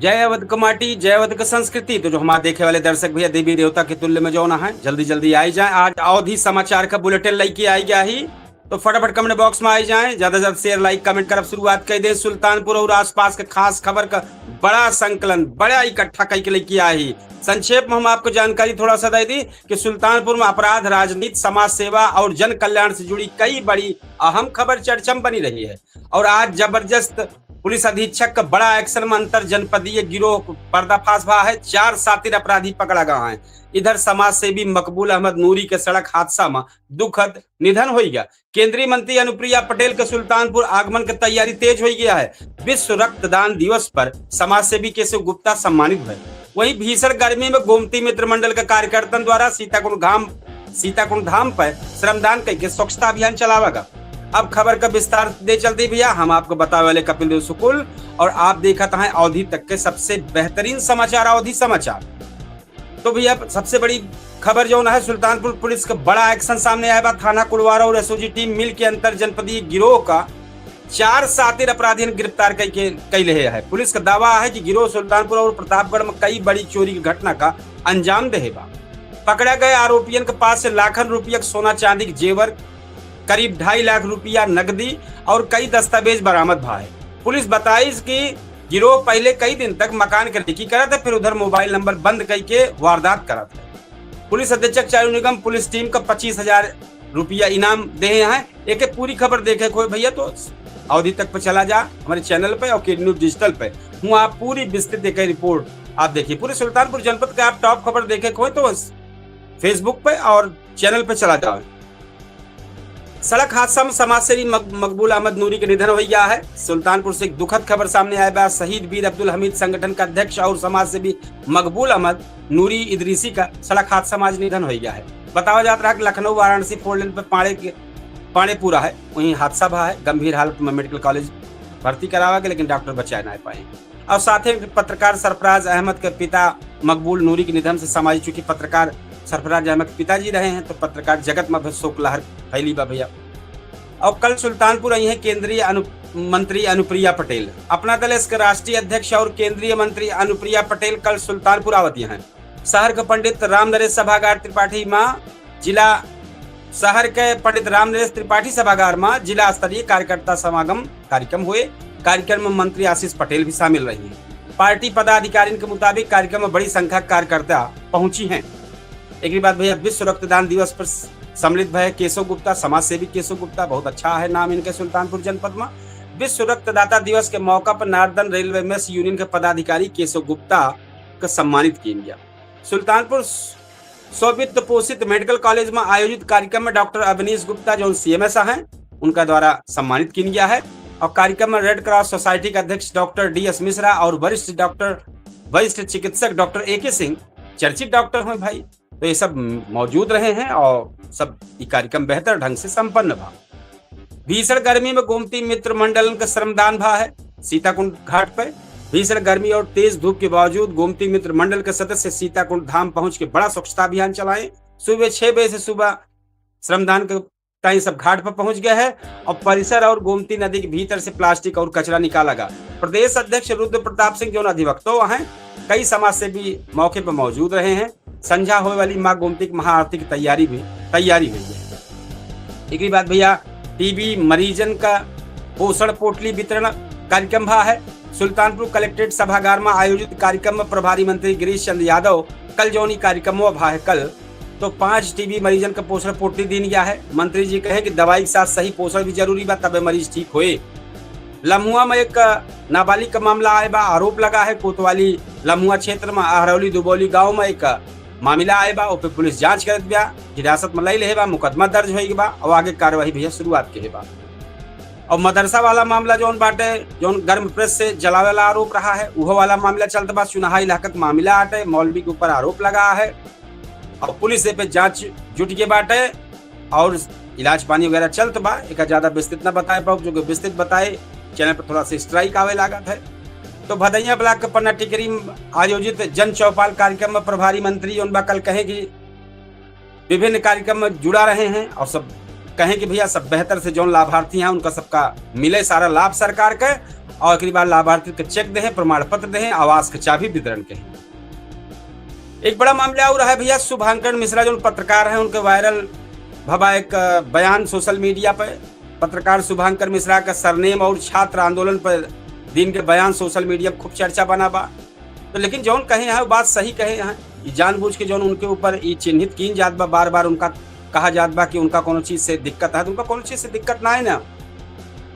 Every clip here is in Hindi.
जय अवध कमाटी, जय अवध की संस्कृति। तो जो हमारे देखे वाले दर्शक भैया देवी देवता के तुल्य में जो ना है, जल्दी जल्दी आई जाए। आज अवधि समाचार का बुलेटिन लेके आई गया ही, तो फटाफट कमेंट बॉक्स में आई जाए। ज्यादा से ज्यादा शेयर लाइक कमेंट कर शुरुआत कर दे। सुल्तानपुर और आसपास के खास खबर का बड़ा संकलन, बड़ा इकट्ठा करके लेके आई। संक्षेप में हम आपको जानकारी थोड़ा सा दे दी कि सुल्तानपुर में अपराध, राजनीति, समाज सेवा और जन कल्याण से जुड़ी कई बड़ी अहम खबर चर्चा में बनी रही है। और आज जबरदस्त पुलिस अधीक्षक का बड़ा एक्शन में अंतर जनपदीय गिरोह पर्दाफाश हुआ है। 4 शातिर अपराधी पकड़ा गया है। इधर समाज सेवी मकबूल अहमद नूरी के सड़क हादसा में दुखद निधन हो गया। केंद्रीय मंत्री अनुप्रिया पटेल के सुल्तानपुर आगमन की तैयारी तेज हो गया है। विश्व रक्तदान दिवस पर समाज सेवी केशव गुप्ता सम्मानित हुए। वहीं भीषण गर्मी में गोमती मित्र मंडल के कार्यकर्ताओं द्वारा सीताकुंड धाम पर श्रमदान करके स्वच्छता अभियान चलावेगा। अब खबर का विस्तार दे चलते भैया, हम आपको बताने वाले कपिल देव सुकुल और आप देखा था अवधि तक के सबसे बेहतरीन समाचार, अवधि समाचार। तो भैया सबसे बड़ी खबर जो है, सुल्तानपुर पुलिस का बड़ा एक्शन सामने आया। थाना कुड़वारा और एसओजी टीम मिल के अंतर जनपदीय गिरोह का 4 शातिर अपराधी गिरफ्तार कैले है। पुलिस का दावा है कि गिरोह सुल्तानपुर और प्रतापगढ़ में कई बड़ी चोरी की घटना का अंजाम देगा। पकड़ा गए आरोपियों के पास से लाखों रुपया सोना चांदी के जेवर, करीब 2.5 लाख रुपया नकदी और कई दस्तावेज बरामद हुआ है। पुलिस बताई कि गिरोह पहले कई दिन तक मकान की रिकी करा था, फिर उधर मोबाइल नंबर बंद करके वारदात करा था। पुलिस अधीक्षक चारू निगम पुलिस टीम का 25,000 रुपया इनाम दे हैं। एक पूरी खबर देखे कोई भैया तो अवधि तक पे चला जा हमारे चैनल पे और न्यूज डिजिटल पे हूँ आप पूरी विस्तृत एक रिपोर्ट आप देखिए। पूरे सुल्तानपुर जनपद का आप टॉप खबर देखे कोई तो फेसबुक पे और चैनल पे चला जाओ। सड़क हादसा में समाज सेवी मकबूल अहमद नूरी के निधन हो गया है। सुल्तानपुर से एक दुखद खबर सामने आया। शहीद वीर अब्दुल हमीद संगठन का अध्यक्ष और समाज सेवी मकबूल अहमद नूरी इदरीसी का सड़क हादसा में आज निधन हो गया है। बताया जाता रहा कि लखनऊ वाराणसी 4 लेन पर पाड़े पूरा है, वहीं हादसा हुआ है। गंभीर हालत में मेडिकल कॉलेज भर्ती करावा गया, लेकिन डॉक्टर बचा नहीं पाए। और साथ ही पत्रकार सरफराज अहमद के पिता मकबूल नूरी के निधन से समाज, चूंकि पत्रकार सरफराज अहमद पिताजी रहे हैं, तो पत्रकार जगत में शोक लहर फैली बा भैया। और कल सुल्तानपुर आई है केंद्रीय मंत्री अनुप्रिया पटेल। अपना दल इसके राष्ट्रीय अध्यक्ष और केंद्रीय मंत्री अनुप्रिया पटेल कल सुल्तानपुर आवती हैं। शहर के पंडित रामनरेश सभागार त्रिपाठी सभागार में जिला स्तरीय कार्यकर्ता समागम कार्यक्रम हुए। कार्यक्रम में मंत्री आशीष पटेल भी शामिल रही हैं। पार्टी पदाधिकारियों के मुताबिक कार्यक्रम में बड़ी संख्या कार्यकर्ता पहुंची हैं। एक बात भैया, विश्व रक्तदान दिवस पर सम्मिलित भय केशव गुप्ता, समाज सेवी केशव गुप्ता, बहुत अच्छा है नाम इनके सुल्तानपुर जनपद में। विश्व रक्तदाता दिवस के मौका पर नार्दर्न रेलवे मेस यूनियन के पदाधिकारी केशव गुप्ता का सम्मानित किया गया। सुल्तानपुर स्ववित्त पोषित मेडिकल कॉलेज में आयोजित कार्यक्रम में डॉक्टर अवनीश गुप्ता जो CMS हैं, उनका द्वारा सम्मानित किया गया है। और कार्यक्रम में रेड क्रॉस सोसाइटी के अध्यक्ष डॉक्टर DS मिश्रा और वरिष्ठ चिकित्सक डॉक्टर AK सिंह, चर्चित डॉक्टर हैं भाई, तो ये सब मौजूद रहे हैं और सब ये कार्यक्रम बेहतर ढंग से संपन्न भा। भीषण गर्मी में गोमती मित्र मंडल का श्रमदान भा है सीताकुंड घाट पर। भीषण गर्मी और तेज धूप के बावजूद गोमती मित्र मंडल के सदस्य सीताकुंड धाम पहुंच के बड़ा स्वच्छता अभियान चलाए। सुबह 6 बजे से सुबह श्रमदान के टाइम सब घाट पर पहुंच गए हैं और परिसर और गोमती नदी के भीतर से प्लास्टिक और कचरा निकाला गया। प्रदेश अध्यक्ष रुद्र प्रताप सिंह जो अधिवक्ता हैं, कई समाज सेवी मौके पर मौजूद रहे हैं। संझा होने वाली माँ गोमती की महाआरती की तैयारी हुई है। एक बात भैया, टीबी मरीजन का पोषण पोटली वितरण कार्यक्रम भा है। सुल्तानपुर कलेक्ट्रेट सभागार में आयोजित कार्यक्रम में प्रभारी मंत्री गिरीश चंद्र यादव कल जौनी कार्यक्रमों भा है कल तो 5 टीबी मरीजन का पोषण पोटली दी गया है। मंत्री जी कहे कि दवाई के साथ सही पोषण भी जरूरी बा, तबे मरीज ठीक होए। लम्हुआ में एक नाबालिग का मामला आए बा, आरोप लगा है। कोतवाली लम्हुआ क्षेत्र में आहरौली दुबौली गाँव में एक मामला आए बा, उस पुलिस जांच करत बा, हिरासत में ले बा, मुकदमा दर्ज होई बा और आगे कार्यवाही भैया शुरुआत के बा। और मदरसा वाला मामला जौन बाटे, जौन गर्म प्रेस से जलावे वाला आरोप रहा है, वो वाला मामला चलता बा। चुनाहा इलाका का मामला आटे, मौलवी के ऊपर आरोप लगा है और पुलिस पे जांच जुट के बाटे और इलाज पानी वगैरह चलत बा। एक ज्यादा विस्तृत न बताए पाओ, जो विस्तृत बताए चैनल पर थोड़ा सा स्ट्राइक आवे लागत है। तो भदैया ब्लॉक के पन्ना टिकरी आयोजित जन चौपाल कार्यक्रम में प्रभारी मंत्री उनबा कल कहे कि विभिन्न कार्यक्रम में जुड़ा रहे हैं और सब कहें कि भैया सब बेहतर से जो लाभार्थी हैं उनका सबका मिले सारा लाभ सरकार के, और एक बार लाभार्थी के चेक दें, प्रमाण पत्र दें, आवास के चाबी वितरण के। एक बड़ा मामला और है भैया, शुभांकर मिश्रा जो पत्रकार हैं उनके वायरल भवा एक बयान सोशल मीडिया पर। पत्रकार शुभांकर मिश्रा का सरनेम और छात्र आंदोलन पर दिन के बयान सोशल मीडिया पर खूब चर्चा बना बा। तो लेकिन जौन कहे हैं बात सही कहे हैं, जानबूझ के जौन उनके ऊपर ये चिन्हित की जात बा, बार बार उनका कहा जात बा कि उनका कोनो चीज से दिक्कत है, तो उनका कोनो चीज से दिक्कत ना है ना,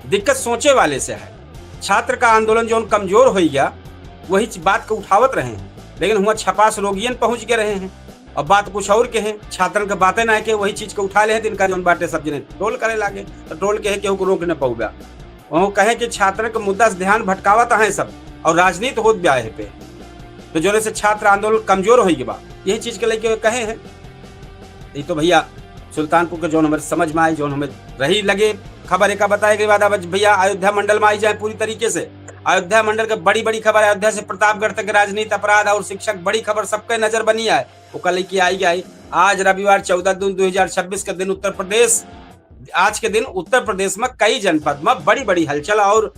दिक्कत सोचे वाले से है। छात्र का आंदोलन जो कमजोर हो गया वही बात को उठावत रहे हैं, लेकिन हुआ छपास रोगियन पहुंच के रहे हैं और बात कुछ और के हैं। छात्रन के बातें ना के वही चीज को उठा ले हैं, इनका जो बातें सब जने ट्रोल करे लागे, तो ट्रोल के है केहू को रोक न पाऊगा। वो कहे कि छात्र के मुद्दा से ध्यान भटकावत है सब और राजनीति होत ब्याह है पे, तो जोने से छात्र आंदोलन कमजोर हो गया, यही चीज के लेके कहे हैं। ये तो भैया सुल्तानपुर के जो हमें समझ में आई, जो हमें रही लगे खबर एक बताए के बाद अब भैया अयोध्या मंडल में आई जाए पूरी तरीके से। अयोध्या मंडल के बड़ी बड़ी खबर, अयोध्या से प्रतापगढ़ तक राजनीति, अपराध और शिक्षक, बड़ी खबर सबके नजर बनी है। वो कल की आई गई आज रविवार 14 जून 2026 के दिन उत्तर प्रदेश, आज के दिन उत्तर प्रदेश में कई जनपद में बड़ी बड़ी हलचल और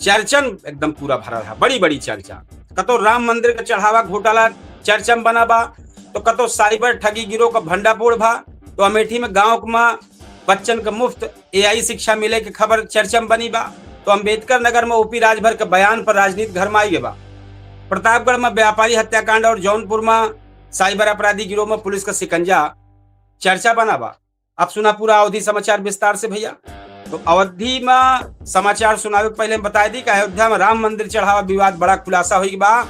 चर्चन एकदम पूरा भरा है। बड़ी बड़ी चर्चा, कतो राम मंदिर का चढ़ावा घोटाला चर्चम बना बा, तो कतो साइबर ठगी गिरोह का भंडाफोड़ भा, तो अमेठी में गांव में बच्चन का मुफ्त AI शिक्षा मिले की खबर चर्चम बनी बा, तो अंबेडकर नगर में ओपी राजभर के बयान पर राजनीति गरमाई बा। प्रतापगढ़ में व्यापारी हत्याकांड और जौनपुर में साइबर अपराधी गिरोह में पुलिस का शिकंजा चर्चा बना बा। अब सुना पूरा अवधि समाचार विस्तार से भैया। तो अवधि में समाचार सुनावे पहले बता दी कि अयोध्या में राम मंदिर चढ़ावा विवाद बड़ा खुलासा हुई बा।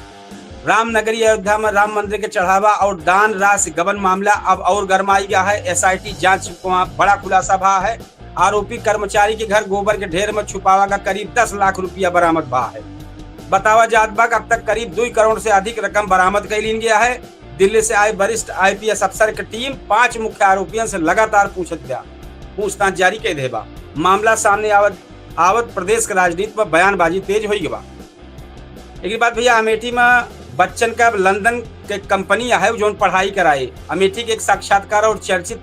रामनगरी अयोध्या में राम मंदिर के चढ़ावा और दान राशि गबन मामला अब और गरमाई गया है। SIT जांच बड़ा खुलासा भा है। आरोपी कर्मचारी के घर गोबर के ढेर में छुपावा का करीब 10 लाख रुपया बरामद भा है। बतावा जात बा अब तक करीब 2 करोड़ से अधिक रकम बरामद कर ली गया है। दिल्ली से आए वरिष्ठ IPS अफसर की टीम 5 मुख्य आरोपियों से लगातार पूछताछ जारी कर देबा। मामला सामने आवत प्रदेश के राजनीति में बयानबाजी तेज हो गई। एक बात भैया, अमेठी में बच्चन का लंदन के कंपनी है जो पढ़ाई कराई। अमेठी के एक साक्षात्कार और चर्चित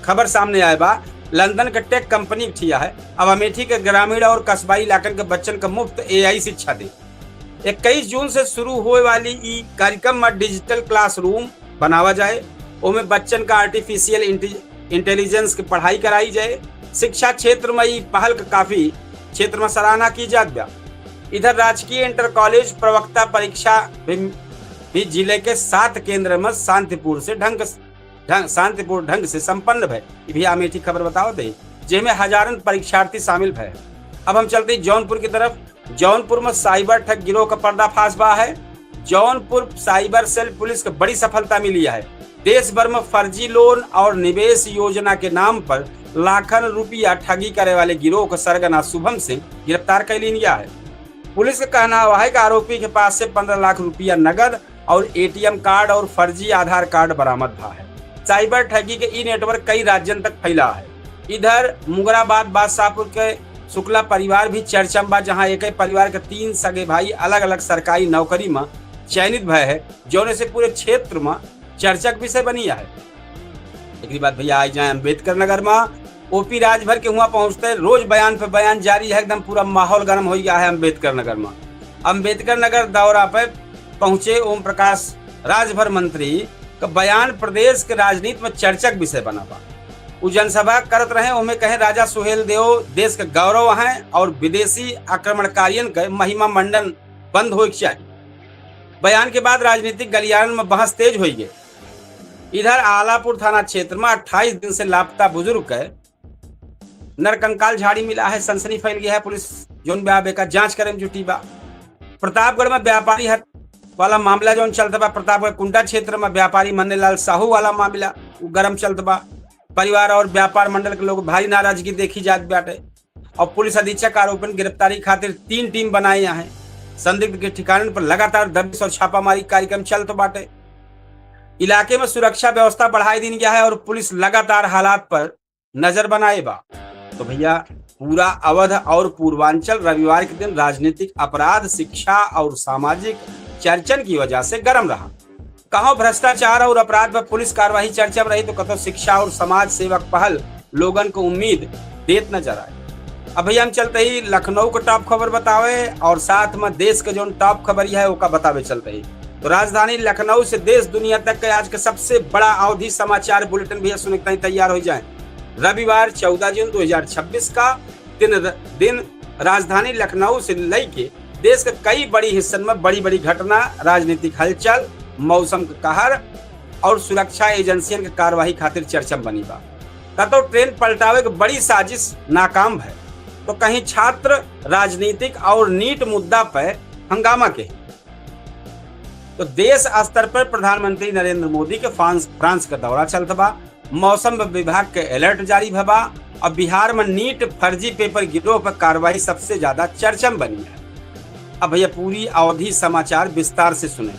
खबर सामने आए बा। लंदन के टेक कंपनी ठिया है अब अमेठी के ग्रामीण और कस्बाई इलाकन के बच्चन का मुफ्त AI शिक्षा दे। 21 जून से शुरू होने वाली ई कार्यक्रम में डिजिटल क्लासरूम बनावा जाए, उनमें बच्चन का आर्टिफिशियल इंटेलिजेंस की पढ़ाई कराई जाए। शिक्षा क्षेत्र में ई पहल काफी क्षेत्र में सराहना की जात बा। इधर राजकीय इंटर कॉलेज प्रवक्ता परीक्षा भी जिले के 7 केंद्र में शांतिपूर्ण ढंग से संपन्न भय। भी अमेठी खबर बताओ दे, जिसमें हजारन परीक्षार्थी शामिल है। अब हम चलते जौनपुर की तरफ। जौनपुर में साइबर ठग गिरोह का पर्दाफाश बा है। जौनपुर साइबर सेल पुलिस को बड़ी सफलता मिली है। देश भर में फर्जी लोन और निवेश योजना के नाम पर लाखन रुपया ठगी करे वाले गिरोह का सरगना शुभम सिंह गिरफ्तार कर लिया गया है। पुलिस का कहना हुआ है कि आरोपी के पास से 15 लाख रुपया नगद और ATM कार्ड और फर्जी आधार कार्ड बरामद हुआ है। साइबर ठगी के ई नेटवर्क कई राज्यों तक फैला है। इधर मुगराबाद बादशाहपुर के शुक्ला परिवार भी चर्चा में बा, जहां एक ही परिवार के 3 सगे भाई अलग अलग सरकारी नौकरी में चयनित भय है, जोने से पूरे क्षेत्र में चर्चा का विषय बनी है। एक बात भैया आई जाए अम्बेडकर नगर में। OP राजभर के वहां पहुंचते रोज बयान पे बयान जारी है, एकदम पूरा माहौल गर्म हो गया है अम्बेडकर नगर में। अम्बेडकर नगर दौरा पे पहुंचे ओम प्रकाश राजभर मंत्री का बयान प्रदेश के राजनीति में चर्चा का विषय बना बा। वो जनसभा करत रहे, उनमें कहे राजा सुहेल देव देश के गौरव हैं और विदेशी आक्रमणकारियों के महिमा मंडन बंद हो चाहिए। बयान के बाद राजनीतिक गलियारन में बहस तेज हो गई। इधर आलापुर थाना क्षेत्र में 28 दिन से लापता बुजुर्ग के नरकंकाल झाड़ी मिला है। सनसनी फैल गया है। पुलिस जोन ब्याह का जांच करे में जुटी बा। प्रतापगढ़ में व्यापारी हत्या वाला मामला जो चलता बा। प्रतापगढ़ कुंडा क्षेत्र में व्यापारी मन्नेलाल साहू वाला मामला गरम चलता बा। परिवार और व्यापार मंडल के लोग भारी नाराजगी देखी जात बाटे और पुलिस अधीक्षक आरोपी गिरफ्तारी खातिर 3 टीम बनाई है। संदिग्ध के ठिकाने पर लगातार दबिश और छापामारी कार्यक्रम चलते बाटे। इलाके में सुरक्षा व्यवस्था बढ़ाई दी गया है और पुलिस लगातार हालात पर नजर बनाए बा। तो भैया पूरा अवध और पूर्वांचल रविवार के दिन राजनीतिक अपराध, शिक्षा और सामाजिक चर्चन की वजह से गर्म रहा। कहो भ्रष्टाचार और अपराध पर पुलिस कार्रवाई चर्चा में रही, तो कतो शिक्षा और समाज सेवक पहल लोगन को उम्मीद देत नजर आए। अब भैया हम चलते ही लखनऊ को टॉप खबर बतावे और साथ में देश के जो टॉप खबर है वो बतावे चलते ही। तो राजधानी लखनऊ से देश दुनिया तक के आज का सबसे बड़ा अवधि समाचार बुलेटिन भैया सुनने के तैयार हो जाए। रविवार 14 जून 2026 का दिन राजधानी लखनऊ से लेके देश के कई बड़ी हिस्सों में बड़ी बड़ी घटना, राजनीतिक हलचल, मौसम का कहर और सुरक्षा एजेंसियों की कार्रवाई खातिर चर्चा बनी बा। कतो ट्रेन पलटावे की बड़ी साजिश नाकाम है तो कहीं छात्र राजनीतिक और नीट मुद्दा पर हंगामा के। तो देश स्तर पर प्रधानमंत्री नरेंद्र मोदी के फ्रांस का दौरा चलता बा। मौसम विभाग के अलर्ट जारी भबा और बिहार में नीट फर्जी पेपर गिरोह पर कार्रवाई सबसे ज्यादा चर्चा में बनी है। अब भैया पूरी अवधि समाचार विस्तार से सुने।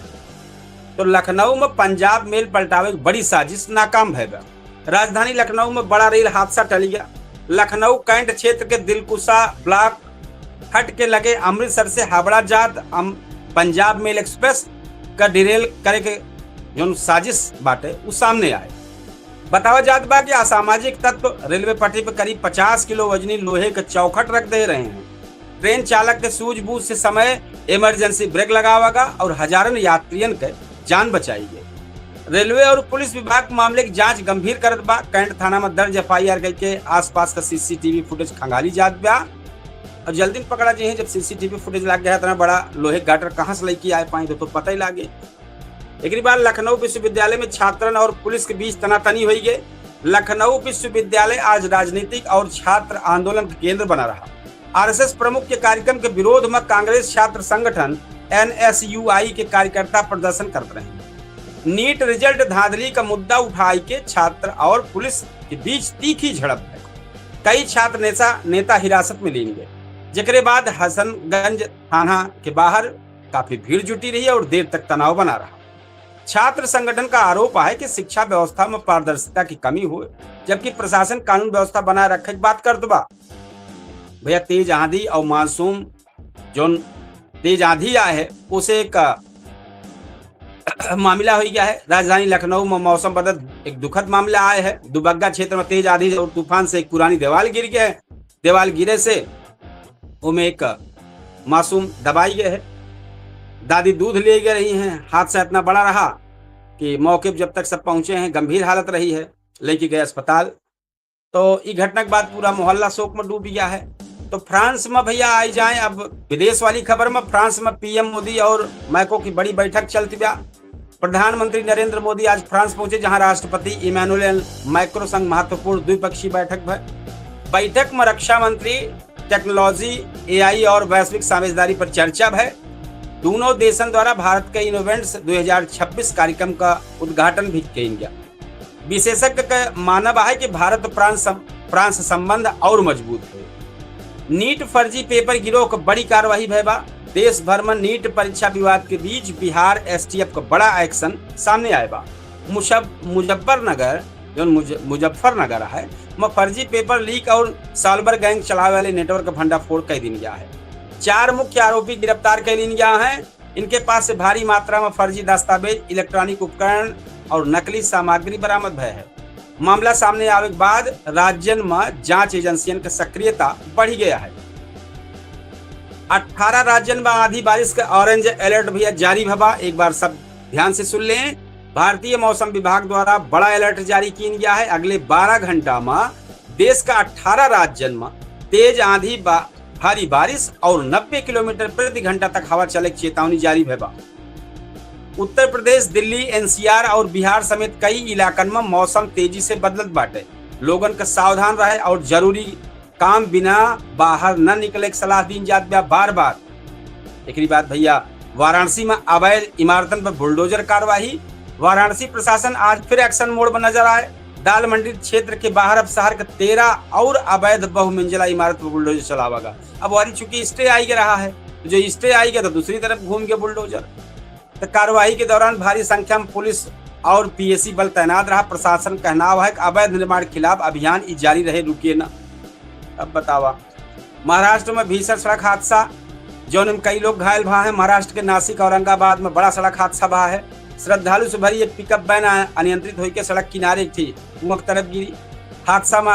तो लखनऊ में पंजाब मेल पलटावे की बड़ी साजिश नाकाम है। राजधानी लखनऊ में बड़ा रेल हादसा टल गया। लखनऊ कैंट क्षेत्र के दिलकुशा ब्लॉक हट के लगे अमृतसर से हावड़ा जात पंजाब मेल एक्सप्रेस का डिरेल करे के जो साजिश बाटे उस सामने आए। बतावा जात बा कि असामाजिक तत्व रेलवे पटरी पर करीब 50 किलो वजनी लोहे का चौखट रख दे रहे हैं। ट्रेन चालक के सूझबूझ से समय इमरजेंसी ब्रेक लगावागा और हजारों यात्रियों के जान बचाएगी। रेलवे और पुलिस विभाग मामले की जांच गंभीर करत बा। कैंट थाना में दर्ज FIR के आसपास का CCTV फुटेज खंगाली जात बा और जल्दी पकड़ा जी है। जब CCTV फुटेज लग गया इतना बड़ा लोहे गाटर कहाँ से लेके आए पाए तो पता ही लागे। एक बार लखनऊ विश्वविद्यालय में छात्रन और पुलिस के बीच तनातनी हुई गई। लखनऊ विश्वविद्यालय आज राजनीतिक और छात्र आंदोलन का केंद्र बना रहा। RSS प्रमुख के कार्यक्रम के विरोध में कांग्रेस छात्र संगठन NSUI के कार्यकर्ता प्रदर्शन कर रहे हैं। नीट रिजल्ट धांधली का मुद्दा उठाई के छात्र और पुलिस के बीच तीखी झड़प है। कई छात्र नेता हिरासत में लिए गए, जिसके बाद हसनगंज थाना के बाहर काफी भीड़ जुटी रही और देर तक तनाव बना रहा। छात्र संगठन का आरोप है कि शिक्षा व्यवस्था में पारदर्शिता की कमी हुई, जबकि प्रशासन कानून व्यवस्था बनाए रखे की बात करत बा। भैया तेज आंधी और मानसून जो तेज आंधी आया है उसे एक मामला हो गया है। राजधानी लखनऊ में मौसम बदल एक दुखद मामला आया है। दुबग्गा क्षेत्र में तेज आंधी और तूफान से एक पुरानी दीवार गिर गया है। दीवार गिरे से उनमें एक मासूम दबाई गए है। दादी दूध ले गए रही हैं। हादसा इतना बड़ा रहा कि मौके पर जब तक सब पहुंचे हैं गंभीर हालत रही है, लेके गए अस्पताल। तो इस घटना के बाद पूरा मोहल्ला शोक में डूब गया है। तो फ्रांस में भैया आई जाए अब विदेश वाली खबर में। फ्रांस में PM मोदी और मैक्रों की बड़ी बैठक चलती बा। प्रधानमंत्री नरेंद्र मोदी आज फ्रांस पहुंचे, जहां राष्ट्रपति इमैनुअल मैक्रो संग महत्वपूर्ण द्विपक्षीय बैठक भई। बैठक में रक्षा मंत्री, टेक्नोलॉजी, AI और वैश्विक साझेदारी पर चर्चा है। दोनों देशों द्वारा भारत के इनोवेंट्स 2026 कार्यक्रम का उद्घाटन भी किया गया। विशेषज्ञ का मानना है कि भारत फ्रांस संबंध और मजबूत है। नीट फर्जी पेपर गिरोह को बड़ी कार्रवाई भैबा। देश भर में नीट परीक्षा विवाद के बीच बिहार STF का बड़ा एक्शन सामने आए बा। मुजफ्फरनगर है में फर्जी पेपर लीक और साइबर गैंग चलावे वाले नेटवर्क का भंडाफोड़ कर दिन गया है। 4 मुख्य आरोपी गिरफ्तार कर लिए गया है। इनके पास से भारी मात्रा में फर्जी दस्तावेज, इलेक्ट्रॉनिक उपकरण और नकली सामग्री बरामद भय है। मामला सामने आने के बाद राज्य में जांच एजेंसियों की सक्रियता बढ़ गया है। 18 राज्यों में आधी बारिश का ऑरेंज अलर्ट भी जारी भबा। एक बार सब ध्यान से सुन लें। भारतीय मौसम विभाग द्वारा बड़ा अलर्ट जारी किया गया है। अगले 12 घंटा में देश का 18 राज्यों में तेज आंधी, भारी बारिश और 90 किलोमीटर प्रति घंटा तक हवा चले चेतावनी जारी भबा। उत्तर प्रदेश, दिल्ली, NCR और बिहार समेत कई इलाकन में मौसम तेजी से बदलत बाटे। लोगन का सावधान रहे और जरूरी काम बिना बाहर न निकले की सलाह दी जात बा बार बार। एक बात भैया, वाराणसी में अवैध इमारतन पर बुलडोजर कार्रवाई। वाराणसी प्रशासन आज फिर एक्शन मोड में नजर आए। दाल मंडी क्षेत्र के बाहर अब शहर के 13 और अवैध बहुमंजिला इमारत पर बुलडोजर चलावागा। अब वारी चूंकि स्टे आई रहा है, जो स्टे आई गया तो दूसरी तरफ घूम गया बुलडोजर। तो कार्रवाई के दौरान भारी संख्या में पुलिस और PSC बल तैनात रहा। प्रशासन कहना है कि अवैध निर्माण के खिलाफ अभियान जारी रहे, रुकिए ना। अब बतावा, महाराष्ट्र में भीषण सड़क हादसा, जौन में कई लोग घायल भा है। महाराष्ट्र के नासिक औरंगाबाद में बड़ा सड़क हादसा भा है। श्रद्धालु से भरी एक पिकअप वैन अनियंत्रित होकर सड़क किनारे थी, मुख तरफ गिरी। हादसा में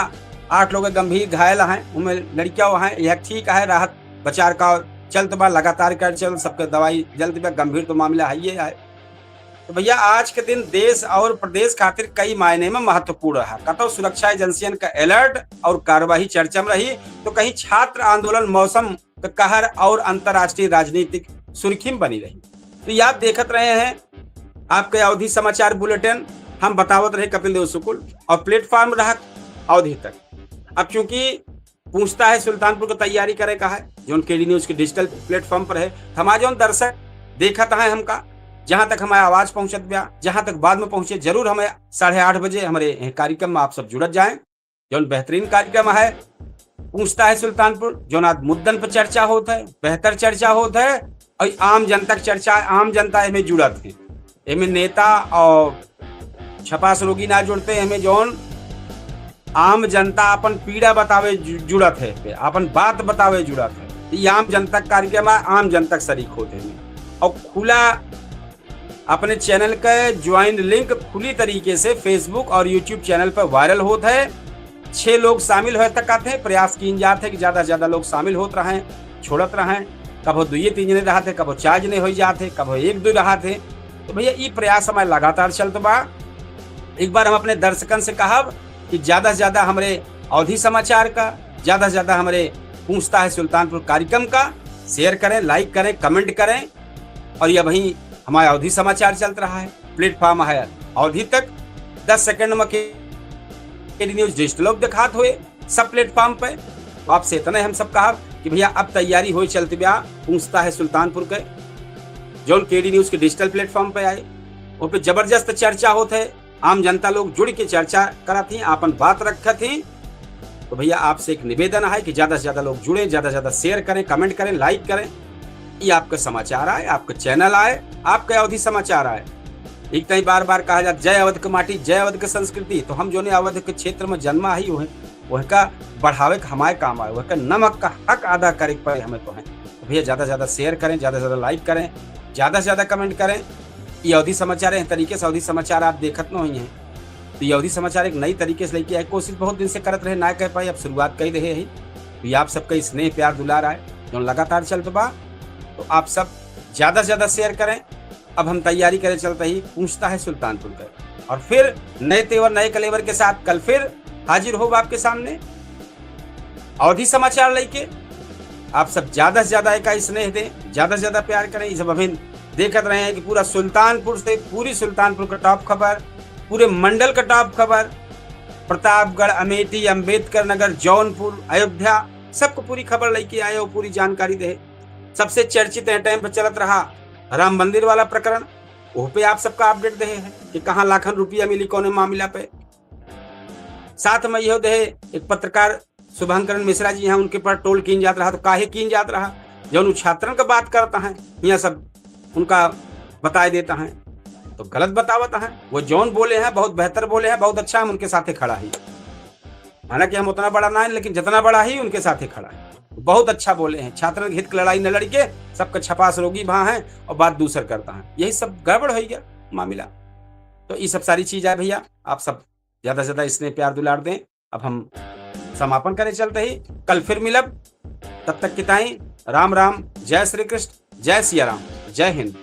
8 लोग गंभीर घायल हैं, उनमें लड़कियां हैं। यह ठीक है, राहत बचाव का चलत बा, लगातार कर चल, सबके दवाई जल्द बा, गंभीर तो मामला है ये है। तो भैया आज के दिन देश और प्रदेश खातिर कई मायने में महत्वपूर्ण है। कतो सुरक्षा एजेंसियन का अलर्ट और कार्यवाही चर्चा में रही, तो कहीं छात्र आंदोलन मौसम का कहर और अंतर्राष्ट्रीय राजनीतिक सुर्खी में बनी रही। तो ये आप देखते रहे हैं आपके अवधि समाचार बुलेटिन, हम बतावत रहे कपिल देव शुक्ल, और प्लेटफॉर्म रहा अवधि तक। अब चूंकि पूछता है सुल्तानपुर को तैयारी करे का है, जो केडी न्यूज के डिजिटल प्लेटफॉर्म पर है, हमारे जो दर्शक देखत है हमका, जहां तक हमारे आवाज पहुंचत गया, जहां तक बाद में पहुंचे, जरूर हमें 8:30 बजे हमारे कार्यक्रम में आप सब जुड़त जाएं। जो बेहतरीन कार्यक्रम है पूछता है सुल्तानपुर, जो आज मुद्दन पर चर्चा होता है, बेहतर चर्चा होता है, और आम जनता चर्चा, आम जनता इसमें जुड़त है। इसमें नेता और छपास रोगी ना जुड़ते, हमें जौन आम जनता अपन पीड़ा बतावे जुड़त है, अपन बात बतावे जुड़त है। ये आम जनता कार्यक्रम है, आम जनता शरीक होते हैं, और खुला अपने चैनल का ज्वाइन लिंक खुली तरीके से फेसबुक और यूट्यूब चैनल पर वायरल होता है। 6 लोग शामिल हो तक आते हैं, प्रयास की जाते हैं कि ज्यादा से ज्यादा लोग शामिल होते रहें, छोड़त रहें। कब 2-3 जने रहा थे, कब 4 जने हो जाते, कब 1-2 रहा थे। तो भैया ये प्रयास हमारे लगातार चलते बा। एक बार हम अपने दर्शकन से कहा कि ज्यादा से ज्यादा हमारे अवधि समाचार का, ज्यादा से ज्यादा हमारे पूछता है सुल्तानपुर कार्यक्रम का शेयर करें, लाइक करें, कमेंट करें। और यह वही हमारा अवधि समाचार चल रहा है, प्लेटफॉर्म है अवधि तक। 10 सेकंड में केडी न्यूज डिजिटल दिखात हुए सब प्लेटफॉर्म पे। आपसे इतना हम सब कहा कि भैया अब तैयारी हो चलती ब्याह पूछता है सुल्तानपुर के, जो केडी न्यूज के डिजिटल प्लेटफॉर्म पे आए, वो पे जबरदस्त चर्चा होते है। आम जनता लोग जुड़ के चर्चा करा थी, अपन बात रखा थी। तो भैया आपसे एक निवेदन है कि ज्यादा से ज्यादा लोग जुड़े, ज्यादा से ज्यादा शेयर करें, कमेंट करें, लाइक करें। ये आपका समाचार आए, आपका चैनल आए, आपका अवधि समाचार आए। एक कहीं बार बार कहा जाता जय अवध की माटी, जय अवध की संस्कृति। तो हम जो ने अवध के क्षेत्र में जन्मा ही हुए, वह का बढ़ावे का हमारे काम आए, वह का नमक का हक अदा करे पड़े हमें। तो है तो भैया ज्यादा से ज्यादा शेयर करें, ज्यादा से ज्यादा लाइक करें, ज्यादा से ज्यादा कमेंट करें। ये अवधि समाचार है तरीके से अवधि समाचार आप देखत न हुई हैं। तो ये अवधि समाचार एक नई तरीके से लेके आए, कोशिश बहुत दिन से करत रहे, ना कह पाए, अब शुरुआत कर रहे हैं। तो ये आप सबका स्नेह प्यार दुलार आए जो लगातार चलते बा। तो आप सब ज्यादा से ज्यादा शेयर करें। अब हम तैयारी करें चलते ही पूछता है सुल्तानपुर का, और फिर नए तेवर नए कलेवर के साथ कल फिर हाजिर हो आपके सामने अवधि समाचार लेके। आप सब ज्यादा से ज्यादा एक स्नेह दें, ज्यादा से ज्यादा प्यार करें। इस सब अभिन देखते रहे हैं कि पूरा सुल्तानपुर से पूरी सुल्तानपुर का टॉप खबर, पूरे मंडल का टॉप खबर, प्रतापगढ़, अमेठी, अंबेडकर नगर, जौनपुर, अयोध्या, सबको पूरी खबर लेके आए और पूरी जानकारी दे। सबसे चर्चित टाइम पर चलत रहा राम मंदिर वाला प्रकरण, वो पे आप सबका अपडेट दे है कि कहाँ लाखन रुपया मिली कौन मामला पे। साथ में यह दे एक पत्रकार शुभंकरण मिश्रा जी हैं, उनके पर टोल कीन जात रहा। तो काहे कीन जात रहा, जो छात्रों का बात करता है यहाँ सब उनका बता देता है, तो गलत बतावता है। वो जौन बोले हैं बहुत बेहतर बोले हैं, बहुत अच्छा, हम उनके साथ खड़ा ही। हालांकि हम उतना बड़ा ना है, लेकिन जितना बड़ा ही उनके साथ खड़ा है। बहुत अच्छा बोले हैं, छात्रों के हित की लड़ाई न लड़के सबका छपास रोगी वहां है और बात दूसर करता है, यही सब गड़बड़ हो गया मामला। तो ये सब सारी चीज है भैया, आप सब ज्यादा से ज्यादा इसने प्यार दुलार दें। अब हम समापन करे चलते ही, कल फिर मिलब। तब तक किताई राम राम, जय श्री कृष्ण, जय सिया राम, जय हिंद।